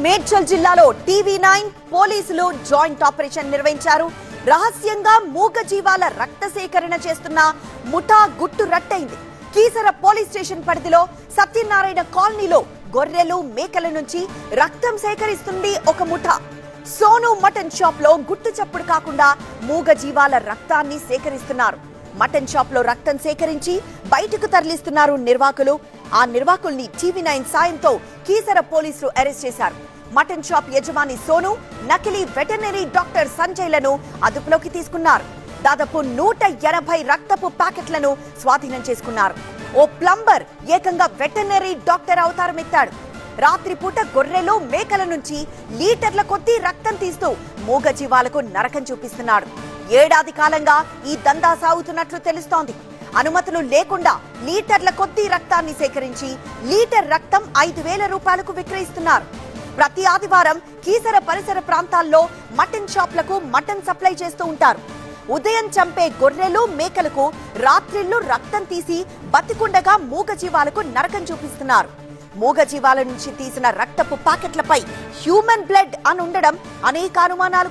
మేడ్చల్ జిల్లాలో టీవీ9 పోలీసులు joint operation నిర్వహించారు. రహస్యంగా మూగ జీవాల రక్త సేకరణ చేస్తున్న ముఠా గుట్టు రట్టయింది. కీసర పోలీస్ స్టేషన్ పరిధిలో సత్యనారాయణ కాలనీలో గొర్రెలు మేకల నుంచి రక్తం సేకరిస్తుంది ఒక ముఠా. సోను మటన్ షాప్ లో గుట్టు చప్పుడు కాకుండా మూగ జీవాల రక్తాన్ని సేకరిస్తున్నారు. మటన్ షాప్ లో రక్తం సేకరించి బయటకు తరలిస్తున్నారు నిర్వాహకులు. ఆ నిర్వాహకుల్ని టీవీ9 సాయంతో కీసర పోలీసులు అరెస్ట్ చేశారు. మటన్ షాప్ యజమాని సోను, నకిలీ వెటర్నరీ డాక్టర్ సంజయ్లను అదుపులోకి తీసుకున్నారు. దాదాపు 180 రక్తపు ప్యాకెట్లను స్వాధీనం చేసుకున్నారు. ఓ ప్లంబర్ ఏకంగా వెటర్నరీ డాక్టర్ అవతారం ఎత్తాడు. రాత్రిపూట గొర్రెలు మేకల నుంచి లీటర్ల కొద్దీ రక్తం తీస్తూ మూగ జీవాలకు నరకం చూపిస్తున్నాడు. ఏడాది కాలంగా ఈ దందా సాగుతున్నట్లు తెలుస్తోంది. అనుమతులు లేకుండా లీటర్ల కొద్దీ రక్తాన్ని సేకరించి లీటర్ రక్తం 5,000 రూపాయలకు విక్రయిస్తున్నారు. ప్రతి ఆదివారం కీసర పరిసర ప్రాంతాల్లో మటన్ షాప్లకు మటన్ సప్లై చేస్తూ ఉంటారు. ఉదయం చంపే గొర్రెలు మేకలకు రాత్రిళ్లు రక్తం తీసి బతికుండగా మూగ జీవాలకు నరకం చూపిస్తున్నారు. మూగ జీవాల నుంచి తీసిన రక్తపు ప్యాకెట్లపై హ్యూమన్ బ్లడ్ అని ఉండడం అనేక అనుమానాలు